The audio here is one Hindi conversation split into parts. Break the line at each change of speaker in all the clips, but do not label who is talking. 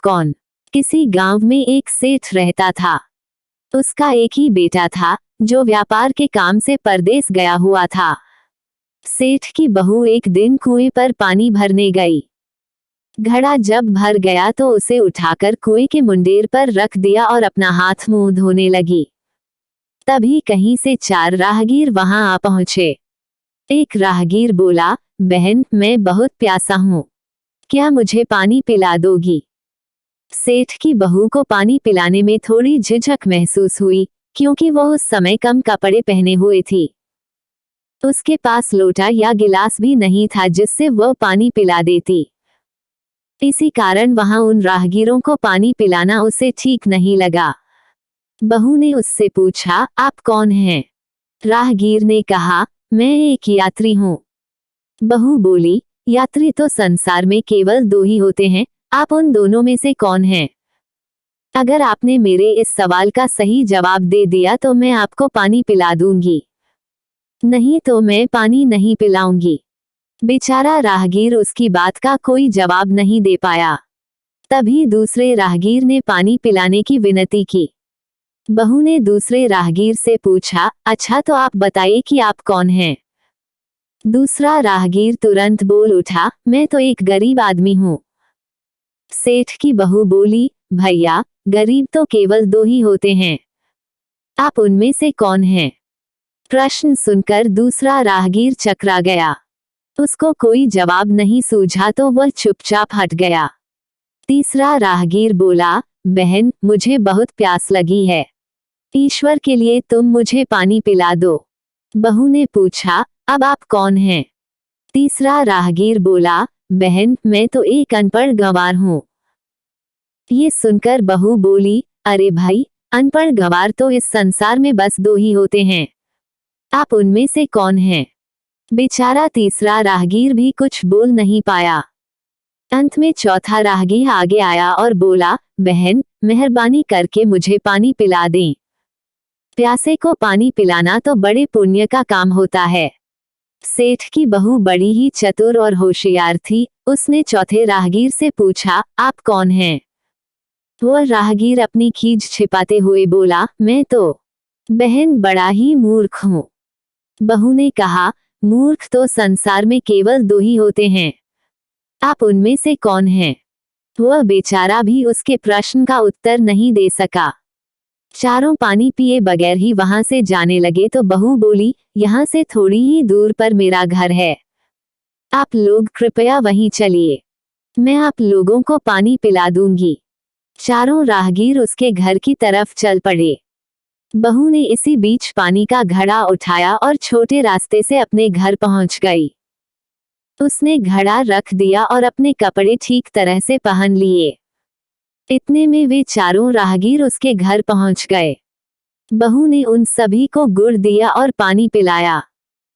कौन। किसी गांव में एक सेठ रहता था। उसका एक ही बेटा था जो व्यापार के काम से परदेस गया हुआ था। सेठ की बहू एक दिन कुएं पर पानी भरने गई। घड़ा जब भर गया तो उसे उठाकर कुएं के मुंडेर पर रख दिया और अपना हाथ मुंह धोने लगी। तभी कहीं से 4 राहगीर वहां आ पहुंचे। एक राहगीर बोला, बहन, मैं बहुत प्यासा हूं, क्या मुझे पानी पिला दोगी। सेठ की बहू को पानी पिलाने में थोड़ी झिझक महसूस हुई, क्योंकि वह उस समय कम कपड़े पहने हुए थी। उसके पास लोटा या गिलास भी नहीं था जिससे वह पानी पिला देती। इसी कारण वहां उन राहगीरों को पानी पिलाना उसे ठीक नहीं लगा। बहू ने उससे पूछा, आप कौन हैं? राहगीर ने कहा, मैं एक यात्री हूँ। बहू बोली, यात्री तो संसार में केवल 2 ही होते हैं, आप उन दोनों में से कौन हैं? अगर आपने मेरे इस सवाल का सही जवाब दे दिया तो मैं आपको पानी पिला दूंगी, नहीं तो मैं पानी नहीं पिलाऊंगी। बेचारा राहगीर उसकी बात का कोई जवाब नहीं दे पाया। तभी दूसरे राहगीर ने पानी पिलाने की विनती की। बहू ने दूसरे राहगीर से पूछा, अच्छा तो आप बताइए कि आप कौन हैं? दूसरा राहगीर तुरंत बोल उठा, मैं तो एक गरीब आदमी हूँ। सेठ की बहू बोली, भैया, गरीब तो केवल 2 ही होते हैं, आप उनमें से कौन हैं? प्रश्न सुनकर दूसरा राहगीर चकरा गया। उसको कोई जवाब नहीं सूझा तो वह चुपचाप हट गया। तीसरा राहगीर बोला, बहन, मुझे बहुत प्यास लगी है, ईश्वर के लिए तुम मुझे पानी पिला दो। बहू ने पूछा, अब आप कौन हैं? तीसरा राहगीर बोला, बहन, मैं तो एक अनपढ़ गंवार हूँ। ये सुनकर बहू बोली, अरे भाई, अनपढ़ गंवार तो इस संसार में बस 2 ही होते हैं, आप उनमें से कौन हैं? बेचारा तीसरा राहगीर भी कुछ बोल नहीं पाया। अंत में चौथा राहगीर आगे आया और बोला, बहन, मेहरबानी करके मुझे पानी पिला दें। प्यासे को पानी पिलाना तो बड़े पुण्य का काम होता है। सेठ की बहू बड़ी ही चतुर और होशियार थी। उसने चौथे राहगीर से पूछा, आप कौन हैं? वह राहगीर अपनी खीज छिपाते हुए बोला, मैं तो, बहन, बड़ा ही मूर्ख हूँ। बहू ने कहा, मूर्ख तो संसार में केवल 2 ही होते हैं, आप उनमें से कौन हैं? वह बेचारा भी उसके प्रश्न का उत्तर नहीं दे सका। चारों पानी पिए बगैर ही वहां से जाने लगे तो बहू बोली, यहाँ से थोड़ी ही दूर पर मेरा घर है, आप लोग कृपया वहीं चलिए, मैं आप लोगों को पानी पिला दूंगी। चारों राहगीर उसके घर की तरफ चल पड़े। बहू ने इसी बीच पानी का घड़ा उठाया और छोटे रास्ते से अपने घर पहुंच गई। उसने घड़ा रख दिया और अपने कपड़े ठीक तरह से पहन लिए। इतने में वे चारों राहगीर उसके घर पहुंच गए। बहू ने उन सभी को गुड़ दिया और पानी पिलाया।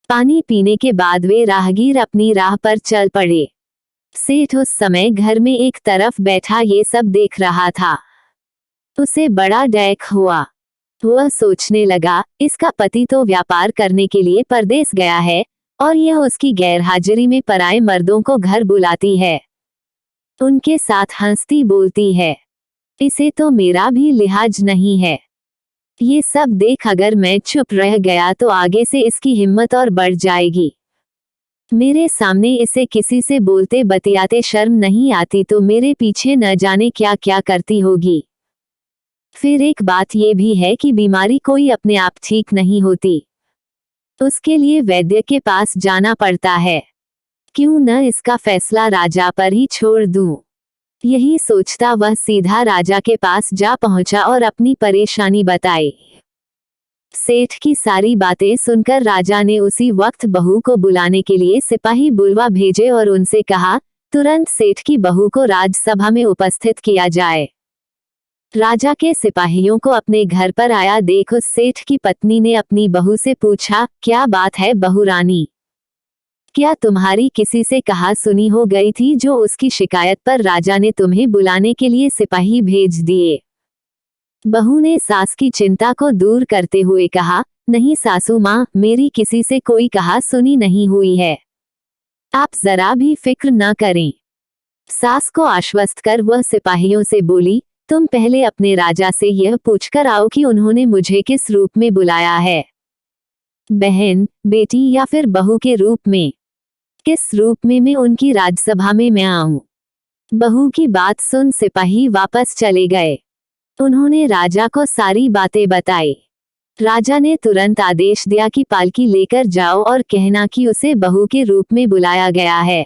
पानी पीने के बाद वे राहगीर अपनी राह पर चल पड़े। सेठ उस समय घर में एक तरफ बैठा ये सब देख रहा था। उसे बड़ा डैक हुआ। वह सोचने लगा, इसका पति तो व्यापार करने के लिए परदेस गया है और यह उसकी गैरहाजिरी में पराए मर्दों को घर बुलाती है, उनके साथ हंसती बोलती है। इसे तो मेरा भी लिहाज नहीं है। ये सब देख अगर मैं चुप रह गया तो आगे से इसकी हिम्मत और बढ़ जाएगी। मेरे सामने इसे किसी से बोलते बतियाते शर्म नहीं आती तो मेरे पीछे न जाने क्या क्या करती होगी। फिर एक बात ये भी है कि बीमारी कोई अपने आप ठीक नहीं होती, उसके लिए वैद्य के पास जाना पड़ता है। क्यों न इसका फैसला राजा पर ही छोड़ दूं। यही सोचता वह सीधा राजा के पास जा पहुंचा और अपनी परेशानी बताई। सेठ की सारी बातें सुनकर राजा ने उसी वक्त बहू को बुलाने के लिए सिपाही बुलवा भेजे और उनसे कहा, तुरंत सेठ की बहू को राजसभा में उपस्थित किया जाए। राजा के सिपाहियों को अपने घर पर आया देख उस सेठ की पत्नी ने अपनी बहू से पूछा, क्या बात है बहू रानी, क्या तुम्हारी किसी से कहा सुनी हो गई थी जो उसकी शिकायत पर राजा ने तुम्हें बुलाने के लिए सिपाही भेज दिए? बहू ने सास की चिंता को दूर करते हुए कहा, नहीं सासू माँ, मेरी किसी से कोई कहा सुनी नहीं हुई है, आप जरा भी फिक्र न करें। सास को आश्वस्त कर वह सिपाहियों से बोली, तुम पहले अपने राजा से यह पूछकर आओ कि उन्होंने मुझे किस रूप में बुलाया है, बहन, बेटी या फिर बहू के रूप में। किस रूप में मैं उनकी राजसभा में मैं आऊं। बहू की बात सुन सिपाही वापस चले गए। उन्होंने राजा को सारी बातें बताई। राजा ने तुरंत आदेश दिया कि पालकी लेकर जाओ और कहना कि उसे बहू के रूप में बुलाया गया है।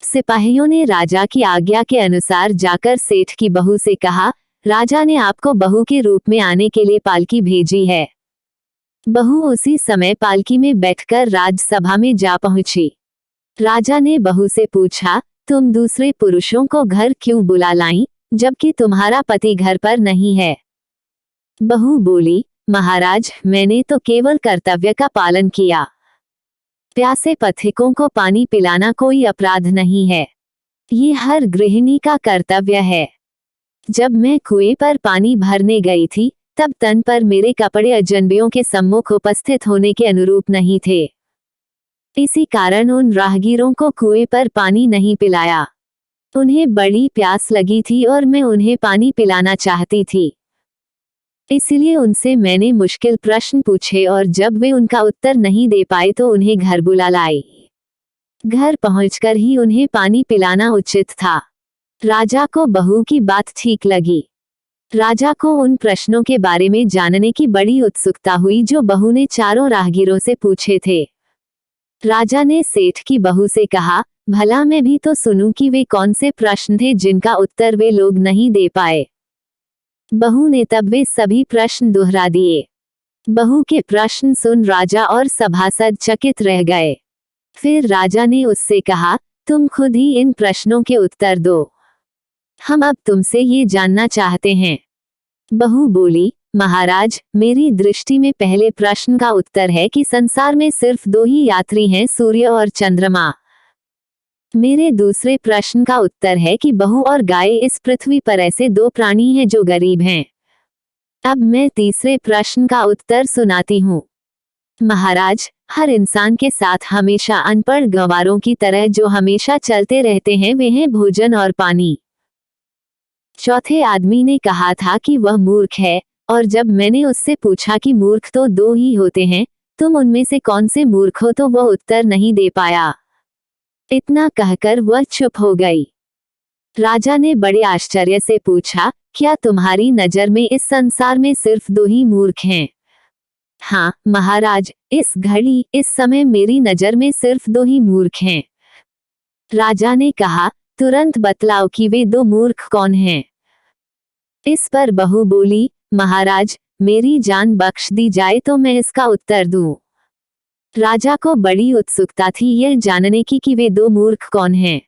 सिपाहियों ने राजा की आज्ञा के अनुसार जाकर सेठ की बहू से कहा, राजा ने आपको बहू के रूप में आने के लिए पालकी भेजी है। बहू उसी समय पालकी में बैठकर राजसभा में जा पहुंची। राजा ने बहू से पूछा, तुम दूसरे पुरुषों को घर क्यों बुला लाई, जबकि तुम्हारा पति घर पर नहीं है। बहू बोली, महाराज, मैंने तो केवल कर्तव्य का पालन किया। प्यासे पथिकों को पानी पिलाना कोई अपराध नहीं है। ये हर गृहिणी का कर्तव्य है। जब मैं कुएं पर पानी भरने गई थी, तब तन पर मेरे कपड़े अजनबियों के सम्मुख उपस्थित होने के अनुरूप नहीं थे। इसी कारण उन राहगीरों को कुएं पर पानी नहीं पिलाया। उन्हें बड़ी प्यास लगी थी और मैं उन्हें पानी पिलाना चाहती थी। इसलिए उनसे मैंने मुश्किल प्रश्न पूछे और जब वे उनका उत्तर नहीं दे पाए तो उन्हें घर बुला लाई। घर पहुंचकर ही उन्हें पानी पिलाना उचित था। राजा को बहू की बात ठीक लगी। राजा को उन प्रश्नों के बारे में जानने की बड़ी उत्सुकता हुई जो बहू ने चारों राहगीरों से पूछे थे। राजा ने सेठ की बहू से कहा, भला मैं भी तो सुनूं कि वे कौन से प्रश्न थे जिनका उत्तर वे लोग नहीं दे पाए। बहू ने तब वे सभी प्रश्न दोहरा दिए। बहू के प्रश्न सुन राजा और सभासद चकित रह गए। फिर राजा ने उससे कहा, तुम खुद ही इन प्रश्नों के उत्तर दो। हम अब तुमसे ये जानना चाहते हैं। बहू बोली, महाराज, मेरी दृष्टि में पहले प्रश्न का उत्तर है कि संसार में सिर्फ दो ही यात्री हैं, सूर्य और चंद्रमा। मेरे दूसरे प्रश्न का उत्तर है कि बहू और गाय इस पृथ्वी पर ऐसे दो प्राणी हैं जो गरीब हैं। अब मैं तीसरे प्रश्न का उत्तर सुनाती हूँ। महाराज, हर इंसान के साथ हमेशा अनपढ़ गंवारों की तरह जो हमेशा चलते रहते हैं वे हैं भोजन और पानी। चौथे आदमी ने कहा था कि वह मूर्ख है, और जब मैंने उससे पूछा कि मूर्ख तो दो ही होते हैं, तुम उनमें से कौन से मूर्ख हो, तो वह उत्तर नहीं दे पाया। इतना कहकर वह चुप हो गई। राजा ने बड़े आश्चर्य से पूछा, क्या तुम्हारी नजर में इस संसार में सिर्फ दो ही मूर्ख हैं? हाँ महाराज, इस घड़ी इस समय मेरी नजर में सिर्फ दो ही मूर्ख हैं। राजा ने कहा, तुरंत बतलाओ कि वे दो मूर्ख कौन हैं। इस पर बहू बोली, महाराज, मेरी जान बख्श दी जाए तो मैं इसका उत्तर दूं। राजा को बड़ी उत्सुकता थी यह जानने की कि वे दो मूर्ख कौन हैं।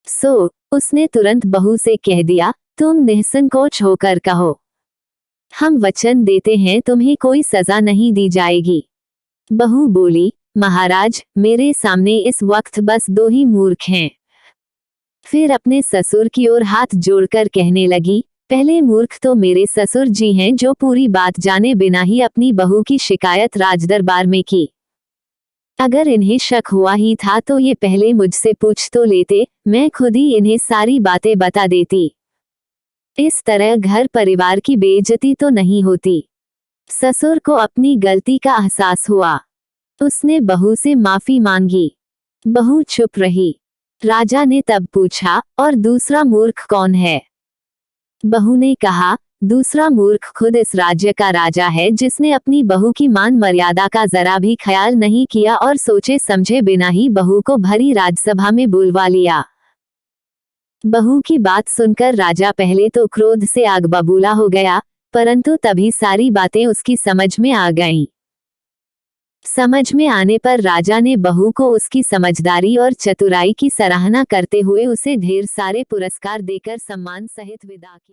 सो उसने तुरंत बहू से कह दिया, तुम निसंकोच होकर कहो। हम वचन देते हैं तुम्हें कोई सजा नहीं दी जाएगी। बहू बोली, महाराज, मेरे सामने इस वक्त बस दो ही मूर्ख हैं। फिर अपने ससुर की ओर हाथ जोड़कर कहने लगी, पहले मूर्ख तो मेरे ससुर जी हैं जो पूरी बात जाने बिना ही अपनी बहू की शिकायत राजदरबार में की। अगर इन्हें शक हुआ ही था तो ये पहले मुझसे पूछ तो लेते, मैं खुद ही इन्हें सारी बातें बता देती। इस तरह घर परिवार की बेइज्जती तो नहीं होती। ससुर को अपनी गलती का एहसास हुआ। उसने बहू से माफी मांगी। बहू चुप रही। राजा ने तब पूछा, और दूसरा मूर्ख कौन है? बहू ने कहा, दूसरा मूर्ख खुद इस राज्य का राजा है जिसने अपनी बहू की मान मर्यादा का जरा भी ख्याल नहीं किया और सोचे समझे बिना ही बहू को भरी राजसभा में बुलवा लिया। बहू की बात सुनकर राजा पहले तो क्रोध से आग बबूला हो गया, परंतु तभी सारी बातें उसकी समझ में आ गईं। समझ में आने पर राजा ने बहू को उसकी समझदारी और चतुराई की सराहना करते हुए उसे ढेर सारे पुरस्कार देकर सम्मान सहित विदा किया।